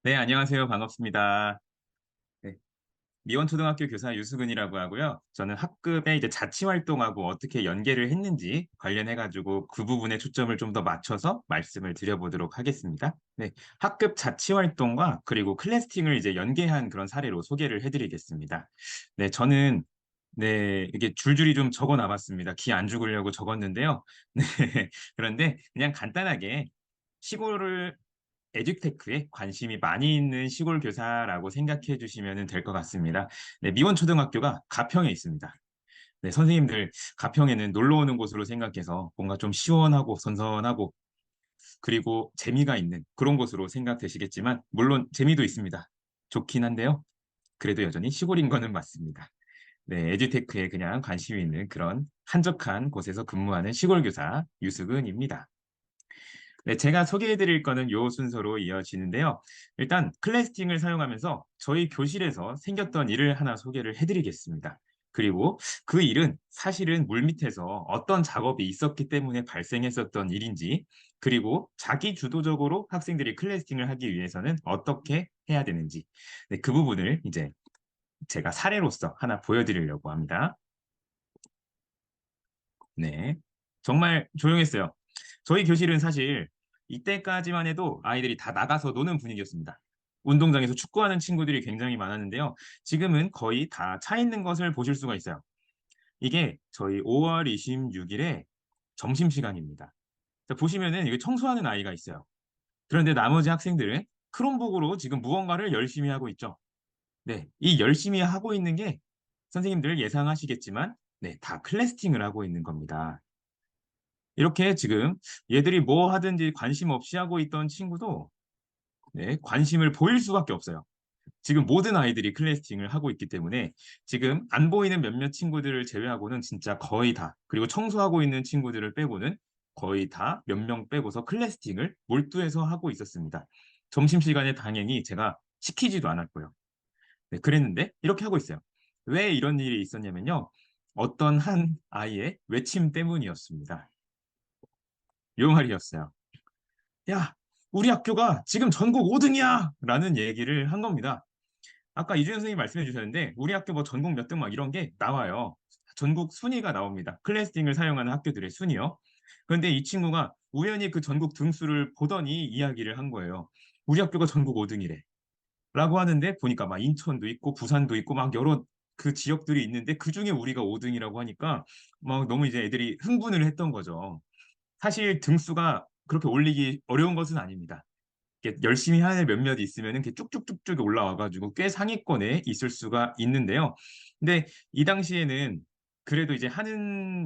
네, 안녕하세요. 반갑습니다. 네, 미원초등학교 교사 유수근이라고 하고요. 저는 학급에 이제 자치활동하고 어떻게 연계를 했는지 관련해가지고 그 부분에 초점을 좀 더 맞춰서 말씀을 드려보도록 하겠습니다. 네, 학급 자치활동과 그리고 클래스팅을 이제 연계한 그런 사례로 소개를 해드리겠습니다. 네, 저는 네, 이게 줄줄이 좀 적어 놔봤습니다. 기 안 죽으려고 적었는데요. 네, 그런데 그냥 간단하게 시골을 에듀테크에 관심이 많이 있는 시골 교사라고 생각해 주시면 될 것 같습니다. 네, 미원초등학교가 가평에 있습니다. 네, 선생님들 가평에는 놀러 오는 곳으로 생각해서 뭔가 좀 시원하고 선선하고 그리고 재미가 있는 그런 곳으로 생각되시겠지만 물론 재미도 있습니다. 좋긴 한데요. 그래도 여전히 시골인 거는 맞습니다. 네, 에듀테크에 그냥 관심이 있는 그런 한적한 곳에서 근무하는 시골 교사 유승은입니다. 네, 제가 소개해 드릴 거는 요 순서로 이어지는데요. 일단 클래스팅을 사용하면서 저희 교실에서 생겼던 일을 하나 소개를 해 드리겠습니다. 그리고 그 일은 사실은 물밑에서 어떤 작업이 있었기 때문에 발생했었던 일인지, 그리고 자기 주도적으로 학생들이 클래스팅을 하기 위해서는 어떻게 해야 되는지, 네, 그 부분을 이제 제가 사례로서 하나 보여드리려고 합니다. 네. 정말 조용했어요. 저희 교실은 사실 이때까지만 해도 아이들이 다 나가서 노는 분위기였습니다. 운동장에서 축구하는 친구들이 굉장히 많았는데요. 지금은 거의 다 차 있는 것을 보실 수가 있어요. 이게 저희 5월 26일에 점심시간입니다. 보시면은 이게 청소하는 아이가 있어요. 그런데 나머지 학생들은 크롬북으로 지금 무언가를 열심히 하고 있죠. 네. 이 열심히 하고 있는 게 선생님들 예상하시겠지만, 네, 다 클래스팅을 하고 있는 겁니다. 이렇게 지금 얘들이 뭐 하든지 관심 없이 하고 있던 친구도 네, 관심을 보일 수밖에 없어요. 지금 모든 아이들이 클래스팅을 하고 있기 때문에 지금 안 보이는 몇몇 친구들을 제외하고는 진짜 거의 다, 그리고 청소하고 있는 친구들을 빼고는 거의 다 몇 명 빼고서 클래스팅을 몰두해서 하고 있었습니다. 점심시간에 당연히 제가 시키지도 않았고요. 네, 그랬는데 이렇게 하고 있어요. 왜 이런 일이 있었냐면요. 어떤 한 아이의 외침 때문이었습니다. 요 말이었어요. 야, 우리 학교가 지금 전국 5등이야! 라는 얘기를 한 겁니다. 아까 이주연 선생님이 말씀해 주셨는데, 우리 학교 뭐 전국 몇 등 막 이런 게 나와요. 전국 순위가 나옵니다. 클래스팅을 사용하는 학교들의 순위요. 그런데 이 친구가 우연히 그 전국 등수를 보더니 이야기를 한 거예요. 우리 학교가 전국 5등이래. 라고 하는데 보니까 막 인천도 있고 부산도 있고 막 여러 그 지역들이 있는데 그중에 우리가 5등이라고 하니까 막 너무 이제 애들이 흥분을 했던 거죠. 사실 등수가 그렇게 올리기 어려운 것은 아닙니다. 이렇게 열심히 하는 몇몇 있으면 이렇게 쭉쭉쭉쭉 올라와가지고 꽤 상위권에 있을 수가 있는데요. 근데 이 당시에는 그래도 이제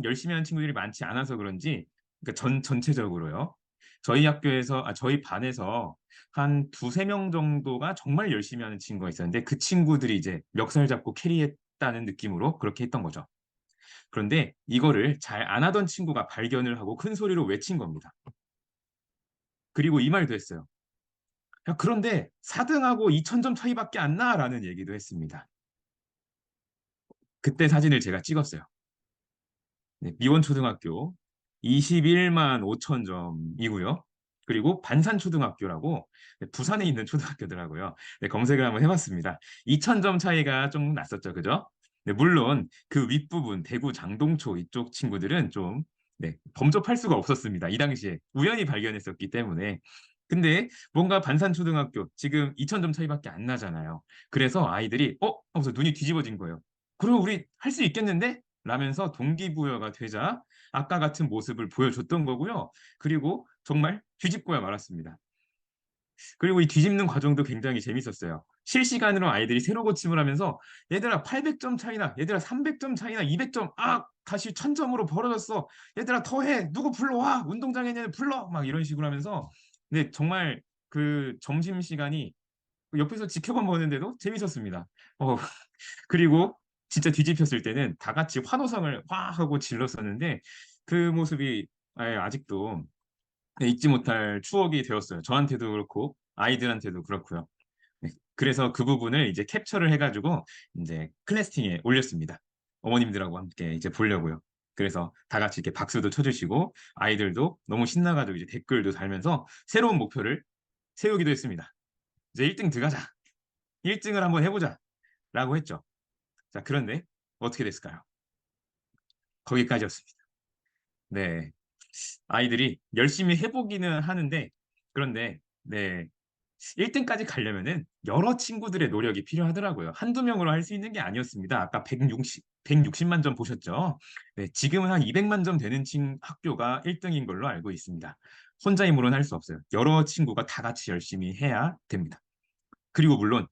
열심히 하는 친구들이 많지 않아서 그런지, 그러니까 전체적으로요. 저희 반에서 한 두세 명 정도가 정말 열심히 하는 친구가 있었는데 그 친구들이 이제 멱살 잡고 캐리했다는 느낌으로 그렇게 했던 거죠. 그런데 이거를 잘 안 하던 친구가 발견을 하고 큰 소리로 외친 겁니다. 그리고 이 말도 했어요. 야, 그런데 4등하고 2,000점 차이밖에 안 나라는 얘기도 했습니다. 그때 사진을 제가 찍었어요. 네, 미원초등학교 21만 5천 점이고요. 그리고 반산초등학교라고 부산에 있는 초등학교더라고요. 네, 검색을 한번 해봤습니다. 2,000점 차이가 좀 났었죠, 그죠? 네, 물론 그 윗부분 대구 장동초 이쪽 친구들은 좀 네, 범접할 수가 없었습니다. 이 당시에 우연히 발견했었기 때문에. 근데 뭔가 반산초등학교 지금 2,000점 차이밖에 안 나잖아요. 그래서 아이들이 하면서 눈이 뒤집어진 거예요. 그럼 우리 할 수 있겠는데? 라면서 동기부여가 되자 아까 같은 모습을 보여줬던 거고요. 그리고 정말 뒤집고야 말았습니다. 그리고 이 뒤집는 과정도 굉장히 재밌었어요. 실시간으로 아이들이 새로 고침을 하면서 얘들아 800점 차이나, 얘들아 300점 차이나, 200점, 다시 1,000점으로 벌어졌어. 얘들아 더해, 누구 불러와, 운동장에 있는 애 불러, 막 이런 식으로 하면서 근데 정말 그 점심시간이 옆에서 지켜만 보는데도 재밌었습니다. 어, 그리고 진짜 뒤집혔을 때는 다 같이 환호성을 와 하고 질렀었는데 그 모습이 아직도 네, 잊지 못할 추억이 되었어요. 저한테도 그렇고 아이들한테도 그렇고요. 네, 그래서 그 부분을 이제 캡처를 해가지고 이제 클래스팅에 올렸습니다. 어머님들하고 함께 이제 보려고요. 그래서 다 같이 이렇게 박수도 쳐주시고 아이들도 너무 신나가지고 이제 댓글도 달면서 새로운 목표를 세우기도 했습니다. 이제 1등 들어가자. 1등을 한번 해보자. 라고 했죠. 자, 그런데 어떻게 됐을까요? 거기까지였습니다. 네. 아이들이 열심히 해보기는 하는데, 그런데, 네. 1등까지 가려면은 여러 친구들의 노력이 필요하더라고요. 한두 명으로 할 수 있는 게 아니었습니다. 아까 160만 점 보셨죠? 네, 지금은 한 200만 점 되는 학교가 1등인 걸로 알고 있습니다. 혼자 힘으로는 할 수 없어요. 여러 친구가 다 같이 열심히 해야 됩니다. 그리고 물론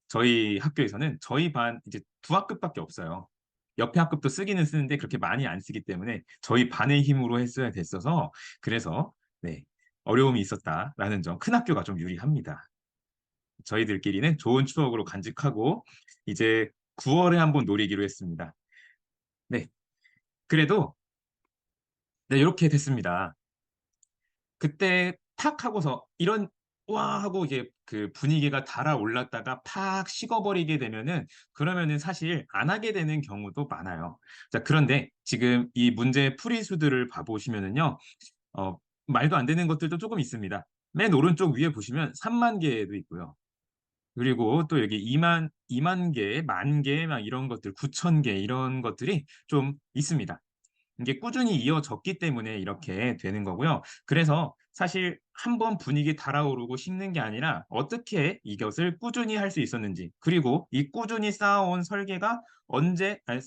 저희 학교에서는 저희 반 이제 두 학급밖에 없어요. 옆에 학급도 쓰기는 쓰는데 그렇게 많이 안 쓰기 때문에 저희 반의 힘으로 했어야 됐어서 그래서 네, 어려움이 있었다라는 점, 큰 학교가 좀 유리합니다. 저희들끼리는 좋은 추억으로 간직하고 이제 9월에 한번 노리기로 했습니다. 네, 그래도 네, 이렇게 됐습니다. 그때 탁 하고서 이런 와 하고 이제 그 분위기가 달아올랐다가 팍 식어버리게 되면은 그러면은 사실 안 하게 되는 경우도 많아요. 자, 그런데 지금 이 문제 풀이수들을 봐보시면은요, 어, 말도 안 되는 것들도 조금 있습니다. 맨 오른쪽 위에 보시면 3만 개도 있고요. 그리고 또 여기 2만 개, 만 개, 막 이런 것들, 9천 개 이런 것들이 좀 있습니다. 이게 꾸준히 이어졌기 때문에 이렇게 되는 거고요. 그래서 사실 한번 분위기 달아오르고 식는 게 아니라 어떻게 이것을 꾸준히 할 수 있었는지, 그리고 이 꾸준히 쌓아온 설계가 언제, 아니,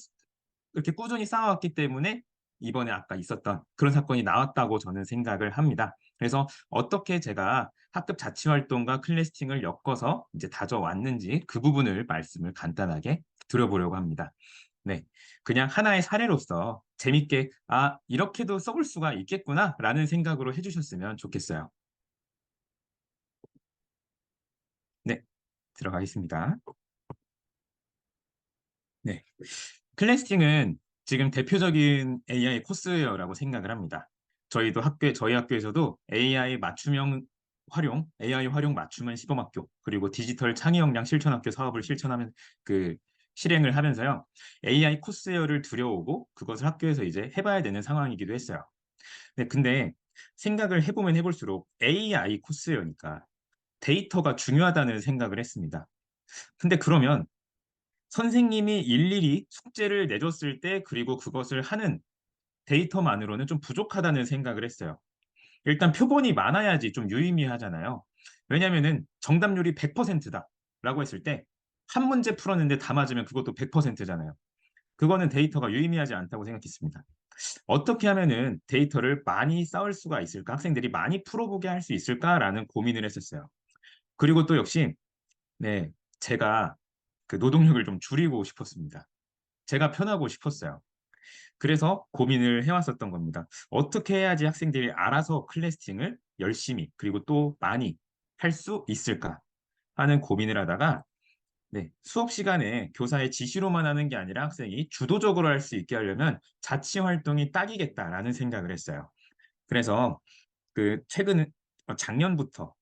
이렇게 꾸준히 쌓아왔기 때문에 이번에 아까 있었던 그런 사건이 나왔다고 저는 생각을 합니다. 그래서 어떻게 제가 학급 자치활동과 클래스팅을 엮어서 이제 다져왔는지 그 부분을 말씀을 간단하게 드려보려고 합니다. 네, 그냥 하나의 사례로서 재밌게 아, 이렇게도 써볼 수가 있겠구나라는 생각으로 해주셨으면 좋겠어요. 네, 들어가겠습니다. 네, 클래스팅은 지금 대표적인 AI 코스웨어라고 생각을 합니다. 저희 학교에서도 AI 활용 맞춤형 시범학교, 그리고 디지털 창의 역량 실천학교 사업을 실행을 하면서요. AI 코스웨어를 들여오고 그것을 학교에서 이제 해봐야 되는 상황이기도 했어요. 네, 근데 생각을 해보면 해볼수록 AI 코스웨어니까 데이터가 중요하다는 생각을 했습니다. 근데 그러면 선생님이 일일이 숙제를 내줬을 때 그리고 그것을 하는 데이터만으로는 좀 부족하다는 생각을 했어요. 일단 표본이 많아야지 좀 유의미하잖아요. 왜냐면은 정답률이 100%다라고 했을 때 한 문제 풀었는데 다 맞으면 그것도 100%잖아요. 그거는 데이터가 유의미하지 않다고 생각했습니다. 어떻게 하면은 데이터를 많이 쌓을 수가 있을까? 학생들이 많이 풀어보게 할 수 있을까라는 고민을 했었어요. 그리고 또 역시 네, 제가 그 노동력을 좀 줄이고 싶었습니다. 제가 편하고 싶었어요. 그래서 고민을 해왔었던 겁니다. 어떻게 해야지 학생들이 알아서 클래스팅을 열심히 그리고 또 많이 할 수 있을까 하는 고민을 하다가 네, 수업 시간에 교사의 지시로만 하는 게 아니라 학생이 주도적으로 할 수 있게 하려면 자치 활동이 딱이겠다라는 생각을 했어요. 그래서 그 최근 작년부터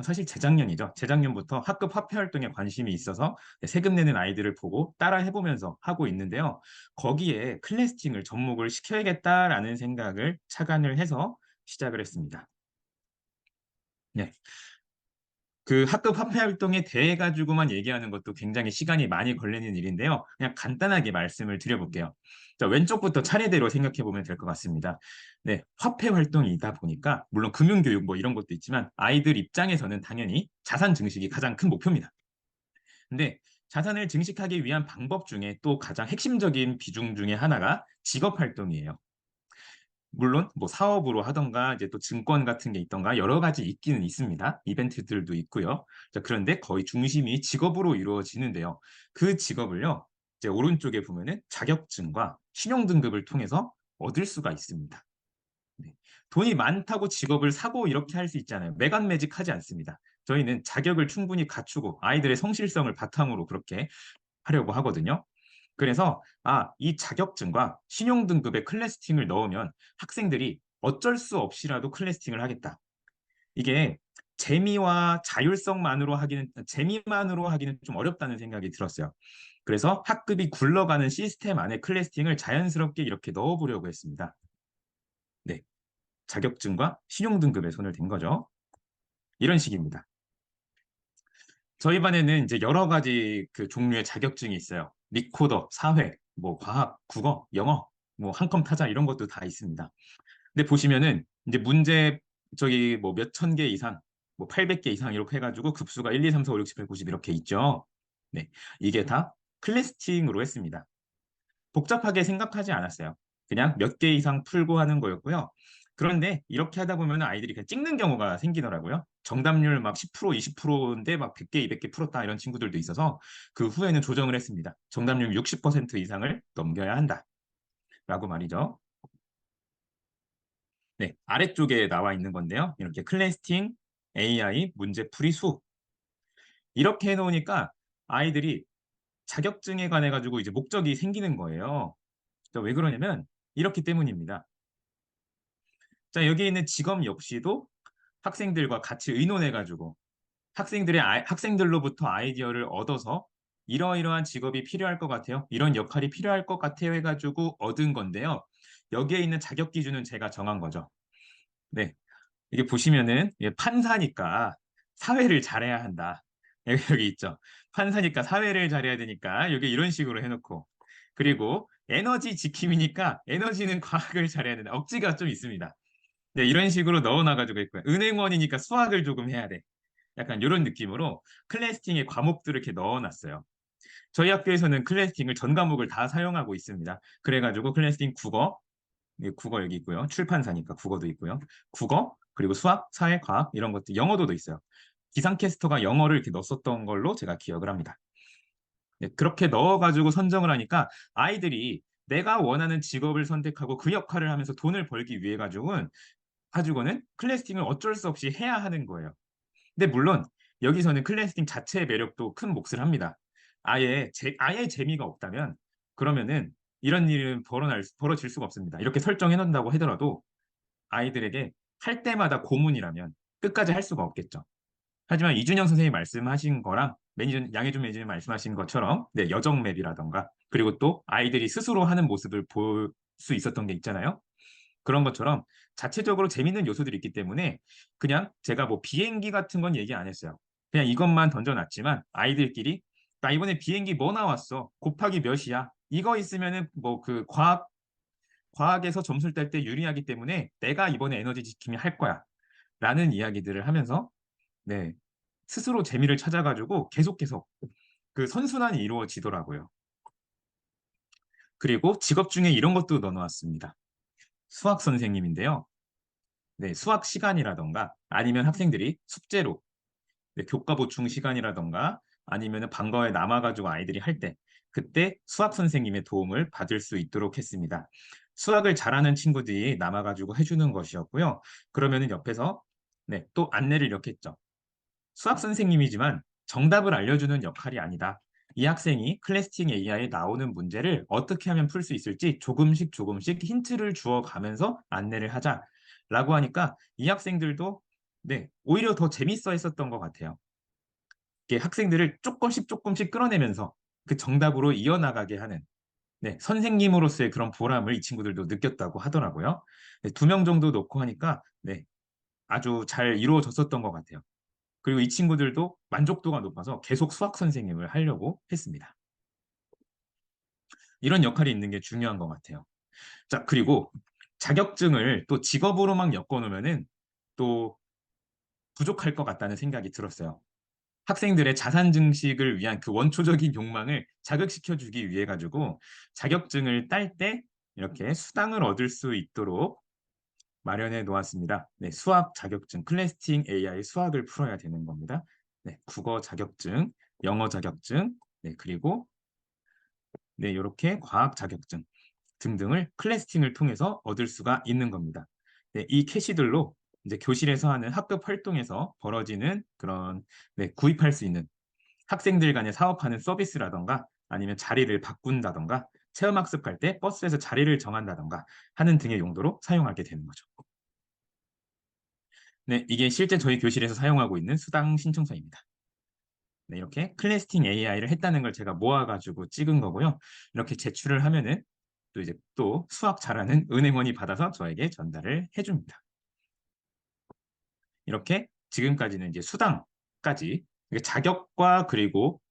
사실 재작년이죠. 재작년부터 학급 화폐 활동에 관심이 있어서 세금 내는 아이들을 보고 따라 해보면서 하고 있는데요. 거기에 클래스팅을 접목을 시켜야겠다라는 생각을 착안을 해서 시작을 했습니다. 네. 그 학급 화폐 활동에 대해 가지고만 얘기하는 것도 굉장히 시간이 많이 걸리는 일인데요. 그냥 간단하게 말씀을 드려볼게요. 자, 왼쪽부터 차례대로 생각해 보면 될 것 같습니다. 네, 화폐 활동이다 보니까 물론 금융교육 뭐 이런 것도 있지만 아이들 입장에서는 당연히 자산 증식이 가장 큰 목표입니다. 근데 자산을 증식하기 위한 방법 중에 또 가장 핵심적인 비중 중에 하나가 직업 활동이에요. 물론 뭐 사업으로 하던가 이제 또 증권 같은 게 있던가 여러 가지 있기는 있습니다. 이벤트들도 있고요. 자, 그런데 거의 중심이 직업으로 이루어지는데요. 그 직업을요. 이제 오른쪽에 보면은 자격증과 신용 등급을 통해서 얻을 수가 있습니다. 네. 돈이 많다고 직업을 사고 이렇게 할 수 있잖아요. 매간매직하지 않습니다. 저희는 자격을 충분히 갖추고 아이들의 성실성을 바탕으로 그렇게 하려고 하거든요. 그래서 이 자격증과 신용등급의 클래스팅을 넣으면 학생들이 어쩔 수 없이라도 클래스팅을 하겠다. 이게 재미만으로 하기는 좀 어렵다는 생각이 들었어요. 그래서 학급이 굴러가는 시스템 안에 클래스팅을 자연스럽게 이렇게 넣어보려고 했습니다. 네, 자격증과 신용등급에 손을 댄 거죠. 이런 식입니다. 저희 반에는 이제 여러 가지 그 종류의 자격증이 있어요. 리코더, 사회, 뭐 과학, 국어, 영어, 뭐 한컴 타자 이런 것도 다 있습니다. 근데 보시면은 이제 문제 저기 뭐 몇 천 개 이상, 뭐 800개 이상 이렇게 해가지고 급수가 1, 2, 3, 4, 5, 6, 7, 8, 90 이렇게 있죠. 네, 이게 다 클래스팅으로 했습니다. 복잡하게 생각하지 않았어요. 그냥 몇 개 이상 풀고 하는 거였고요. 그런데 이렇게 하다 보면 아이들이 그냥 찍는 경우가 생기더라고요. 정답률 막 10%, 20%인데 막 100개, 200개 풀었다 이런 친구들도 있어서 그 후에는 조정을 했습니다. 정답률 60% 이상을 넘겨야 한다라고 말이죠. 네, 아래쪽에 나와 있는 건데요. 이렇게 클래스팅, AI, 문제풀이 수 이렇게 해놓으니까 아이들이 자격증에 관해 가지고 이제 목적이 생기는 거예요. 왜 그러냐면 이렇기 때문입니다. 자, 여기 있는 직업 역시도 학생들과 같이 의논해가지고 학생들로부터 아이디어를 얻어서 이러이러한 직업이 필요할 것 같아요. 이런 역할이 필요할 것 같아요 해가지고 얻은 건데요. 여기에 있는 자격 기준은 제가 정한 거죠. 네, 이게 보시면은 이게 판사니까 사회를 잘해야 한다. 여기 있죠. 판사니까 사회를 잘해야 되니까 여기 이런 식으로 해놓고 그리고 에너지 지킴이니까 에너지는 과학을 잘해야 된다. 억지가 좀 있습니다. 네, 이런 식으로 넣어놔가지고 있고요. 은행원이니까 수학을 조금 해야 돼. 약간 이런 느낌으로 클래스팅의 과목들을 이렇게 넣어놨어요. 저희 학교에서는 클래스팅을 전 과목을 다 사용하고 있습니다. 그래가지고 클래스팅 국어, 네, 국어 여기 있고요. 출판사니까 국어도 있고요. 국어, 그리고 수학, 사회, 과학 이런 것들, 영어도도 있어요. 기상캐스터가 영어를 이렇게 넣었었던 걸로 제가 기억을 합니다. 네, 그렇게 넣어가지고 선정을 하니까 아이들이 내가 원하는 직업을 선택하고 그 역할을 하면서 돈을 벌기 위해 가지고는 클래스팅을 어쩔 수 없이 해야 하는 거예요. 근데 물론 여기서는 클래스팅 자체의 매력도 큰 몫을 합니다. 아예 재미가 없다면 그러면은 이런 일은 벌어질 수가 없습니다. 이렇게 설정해 놓는다고 하더라도 아이들에게 할 때마다 고문이라면 끝까지 할 수가 없겠죠. 하지만 이준영 선생님이 말씀하신 거랑 양혜준 매니저님 말씀하신 것처럼 네, 여정 맵이라던가 그리고 또 아이들이 스스로 하는 모습을 볼 수 있었던 게 있잖아요. 그런 것처럼 자체적으로 재밌는 요소들이 있기 때문에 그냥 제가 뭐 비행기 같은 건 얘기 안 했어요. 그냥 이것만 던져놨지만 아이들끼리 나 이번에 비행기 뭐 나왔어? 곱하기 몇이야? 이거 있으면은 뭐 그 과학에서 점수를 딸 때 유리하기 때문에 내가 이번에 에너지 지킴이 할 거야. 라는 이야기들을 하면서 네, 스스로 재미를 찾아가지고 계속 그 선순환이 이루어지더라고요. 그리고 직업 중에 이런 것도 넣어놨습니다. 수학 선생님인데요. 네, 수학 시간이라던가 아니면 학생들이 숙제로 네, 교과 보충 시간이라던가 아니면 방과후에 남아가지고 아이들이 할 때 그때 수학 선생님의 도움을 받을 수 있도록 했습니다. 수학을 잘하는 친구들이 남아가지고 해주는 것이었고요. 그러면은 옆에서 네, 또 안내를 이렇게 했죠. 수학 선생님이지만 정답을 알려주는 역할이 아니다. 이 학생이 클래스팅 AI에 나오는 문제를 어떻게 하면 풀 수 있을지 조금씩 힌트를 주어가면서 안내를 하자라고 하니까 이 학생들도 네, 오히려 더 재밌어 했었던 것 같아요. 이게 학생들을 조금씩 끌어내면서 그 정답으로 이어나가게 하는 네, 선생님으로서의 그런 보람을 이 친구들도 느꼈다고 하더라고요. 네, 2명 정도 놓고 하니까 네, 아주 잘 이루어졌었던 것 같아요. 그리고 이 친구들도 만족도가 높아서 계속 수학 선생님을 하려고 했습니다. 이런 역할이 있는 게 중요한 것 같아요. 자, 그리고 자격증을 또 직업으로만 엮어놓으면은 또 부족할 것 같다는 생각이 들었어요. 학생들의 자산 증식을 위한 그 원초적인 욕망을 자극시켜 주기 위해 가지고 자격증을 딸 때 이렇게 수당을 얻을 수 있도록 마련해 놓았습니다. 네, 수학 자격증, 클래스팅 AI 수학을 풀어야 되는 겁니다. 네, 국어 자격증, 영어 자격증, 네, 그리고 네, 이렇게 과학 자격증 등등을 클래스팅을 통해서 얻을 수가 있는 겁니다. 네, 이 캐시들로 이제 교실에서 하는 학급 활동에서 벌어지는 그런 네, 구입할 수 있는 학생들 간에 사업하는 서비스라던가 아니면 자리를 바꾼다던가 체험학습 갈 때 버스에서 자리를 정한다던가 하는 등의 용도로 사용하게 되는 거죠. 네, 이게 실제 저희 교실에서 사용하고 있는 수당 신청서입니다. 네, 이렇게 클래스팅 AI를 했다는 걸 제가 모아가지고 찍은 거고요. 이렇게 제출을 하면은 또 이제 또 수학 잘하는 은행원이 받아서 저에게 전달을 해줍니다. 이렇게 지금까지는 이제 수당까지 이게 자격과 그리고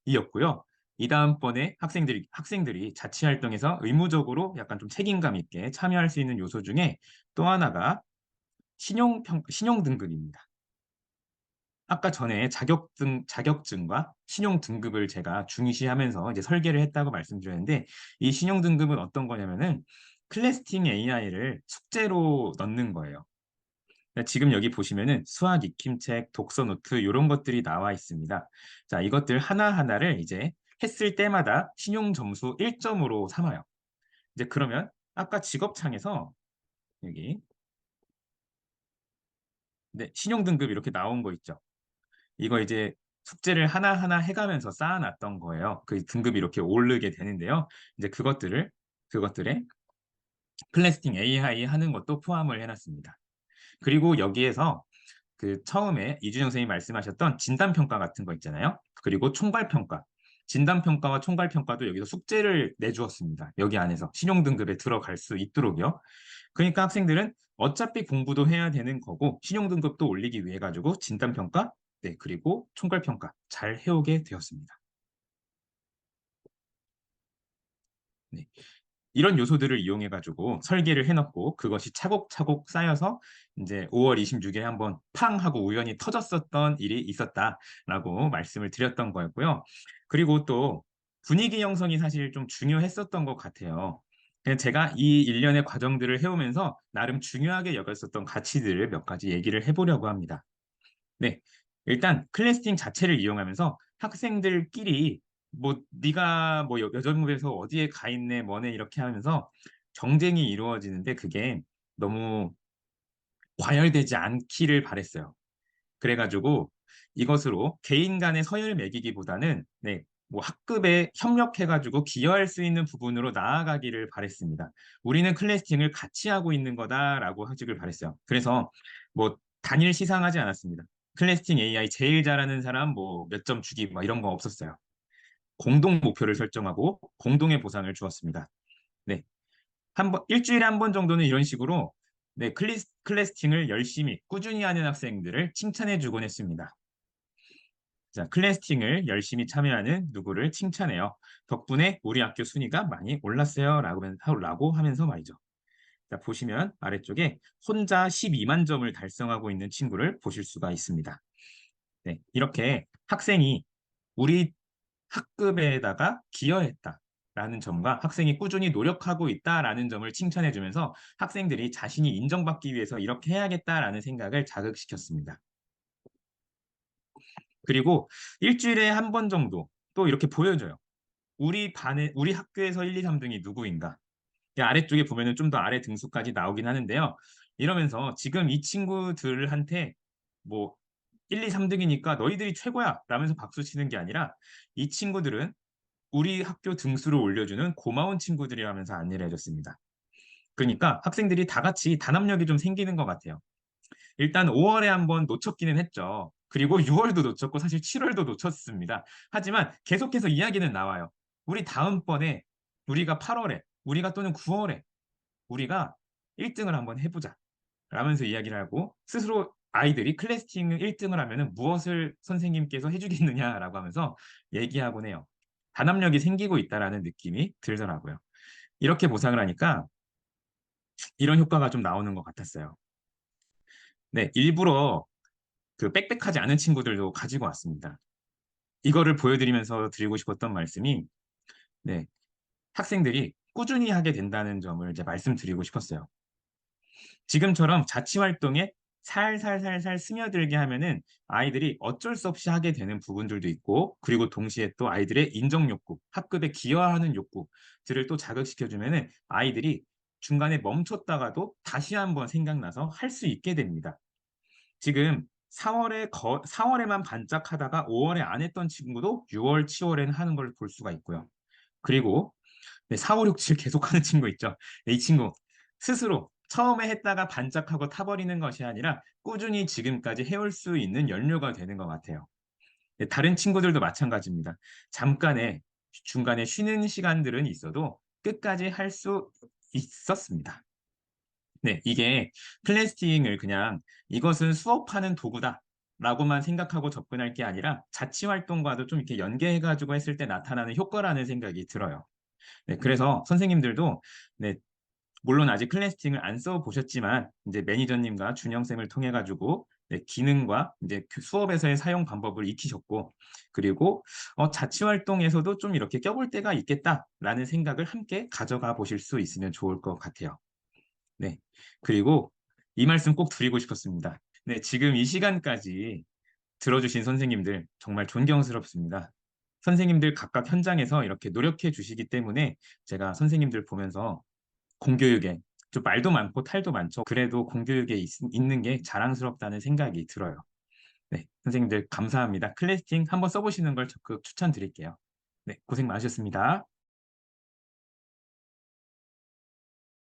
돈이었고요. 이 다음번에 학생들이 자치 활동에서 의무적으로 약간 좀 책임감 있게 참여할 수 있는 요소 중에 또 하나가 신용 등급입니다. 아까 전에 자격증과 신용 등급을 제가 중시하면서 이제 설계를 했다고 말씀드렸는데 이 신용 등급은 어떤 거냐면은 클래스팅 AI를 숙제로 넣는 거예요. 그러니까 지금 여기 보시면은 수학 익힘책, 독서 노트 이런 것들이 나와 있습니다. 자, 이것들 하나하나를 이제 했을 때마다 신용 점수 1점으로 삼아요. 이제 그러면 아까 직업창에서 여기 네, 신용 등급 이렇게 나온 거 있죠. 이거 이제 숙제를 하나하나 해가면서 쌓아놨던 거예요. 그 등급이 이렇게 오르게 되는데요. 이제 그것들에 클래스팅 AI 하는 것도 포함을 해놨습니다. 그리고 여기에서 그 처음에 이준영 선생님이 말씀하셨던 진단평가 같은 거 있잖아요. 그리고 총괄평가. 진단평가와 총괄평가도 여기서 숙제를 내주었습니다. 여기 안에서 신용등급에 들어갈 수 있도록요. 그러니까 학생들은 어차피 공부도 해야 되는 거고 신용등급도 올리기 위해 가지고 진단평가, 네, 그리고 총괄평가 잘 해오게 되었습니다. 네. 이런 요소들을 이용해 가지고 설계를 해놓고 그것이 차곡차곡 쌓여서 이제 5월 26일에 한번 팡 하고 우연히 터졌었던 일이 있었다라고 말씀을 드렸던 거였고요. 그리고 또 분위기 형성이 사실 좀 중요했었던 것 같아요. 그냥 제가 이 일련의 과정들을 해오면서 나름 중요하게 여겼었던 가치들을 몇 가지 얘기를 해보려고 합니다. 네. 일단 클래스팅 자체를 이용하면서 학생들끼리 뭐 네가 뭐 여전부에서 어디에 가 있네 뭐네 이렇게 하면서 경쟁이 이루어지는데 그게 너무 과열되지 않기를 바랬어요. 그래가지고 이것으로 개인 간의 서열 매기기보다는 네, 뭐 학급에 협력해가지고 기여할 수 있는 부분으로 나아가기를 바랬습니다. 우리는 클래스팅을 같이 하고 있는 거다라고 하기를 바랬어요. 그래서 뭐 단일 시상하지 않았습니다. 클래스팅 AI 제일 잘하는 사람 뭐 몇 점 주기 뭐 이런 거 없었어요. 공동 목표를 설정하고 공동의 보상을 주었습니다. 네, 일주일에 한 번 정도는 이런 식으로 네, 클래스팅을 열심히 꾸준히 하는 학생들을 칭찬해 주곤 했습니다. 자, 클래스팅을 열심히 참여하는 누구를 칭찬해요. 덕분에 우리 학교 순위가 많이 올랐어요. 라고 하면서 말이죠. 자, 보시면 아래쪽에 혼자 12만 점을 달성하고 있는 친구를 보실 수가 있습니다. 네, 이렇게 학생이 우리 학급에다가 기여했다라는 점과 학생이 꾸준히 노력하고 있다라는 점을 칭찬해주면서 학생들이 자신이 인정받기 위해서 이렇게 해야겠다라는 생각을 자극시켰습니다. 그리고 일주일에 한 번 정도 또 이렇게 보여줘요. 우리 학교에서 1, 2, 3등이 누구인가? 이 아래쪽에 보면은 좀 더 아래 등수까지 나오긴 하는데요. 이러면서 지금 이 친구들한테 뭐 1, 2, 3등이니까 너희들이 최고야! 라면서 박수 치는 게 아니라 이 친구들은 우리 학교 등수를 올려주는 고마운 친구들이라면서 안내를 해줬습니다. 그러니까 학생들이 다 같이 단합력이 좀 생기는 것 같아요. 일단 5월에 한번 놓쳤기는 했죠. 그리고 6월도 놓쳤고 사실 7월도 놓쳤습니다. 하지만 계속해서 이야기는 나와요. 우리 다음번에 우리가 8월에 우리가 또는 9월에 우리가 1등을 한번 해보자 라면서 이야기를 하고 스스로 아이들이 클래스팅 1등을 하면 무엇을 선생님께서 해주겠느냐라고 하면서 얘기하곤 해요. 단합력이 생기고 있다라는 느낌이 들더라고요. 이렇게 보상을 하니까 이런 효과가 좀 나오는 것 같았어요. 네, 일부러 그 빽빽하지 않은 친구들도 가지고 왔습니다. 이거를 보여드리면서 드리고 싶었던 말씀이 네, 학생들이 꾸준히 하게 된다는 점을 이제 말씀드리고 싶었어요. 지금처럼 자치 활동에 살살살살 스며들게 하면은 아이들이 어쩔 수 없이 하게 되는 부분들도 있고, 그리고 동시에 또 아이들의 인정 욕구, 학급에 기여하는 욕구들을 또 자극시켜주면은 아이들이 중간에 멈췄다가도 다시 한번 생각나서 할 수 있게 됩니다. 지금 4월에만 반짝하다가 5월에 안 했던 친구도 6월, 7월에는 하는 걸 볼 수가 있고요. 그리고 네, 4, 5, 6, 7 계속하는 친구 있죠. 이 친구 스스로 처음에 했다가 반짝하고 타버리는 것이 아니라 꾸준히 지금까지 해올 수 있는 연료가 되는 것 같아요. 네, 다른 친구들도 마찬가지입니다. 중간에 쉬는 시간들은 있어도 끝까지 할 수 있었습니다. 네, 이게 플래스팅을 그냥 이것은 수업하는 도구다. 라고만 생각하고 접근할 게 아니라 자치 활동과도 좀 이렇게 연계해가지고 했을 때 나타나는 효과라는 생각이 들어요. 네, 그래서 선생님들도 네, 물론 아직 클래스팅을 안 써보셨지만 이제 매니저님과 준영쌤을 통해 가지고 네, 기능과 이제 그 수업에서의 사용 방법을 익히셨고 그리고 자치 활동에서도 좀 이렇게 껴볼 때가 있겠다라는 생각을 함께 가져가 보실 수 있으면 좋을 것 같아요. 네. 그리고 이 말씀 꼭 드리고 싶었습니다. 네, 지금 이 시간까지 들어주신 선생님들 정말 존경스럽습니다. 선생님들 각각 현장에서 이렇게 노력해 주시기 때문에 제가 선생님들 보면서 공교육에 좀 말도 많고 탈도 많죠. 그래도 공교육에 있는 게 자랑스럽다는 생각이 들어요. 네, 선생님들 감사합니다. 클래스팅 한번 써보시는 걸 적극 추천드릴게요. 네, 고생 많으셨습니다.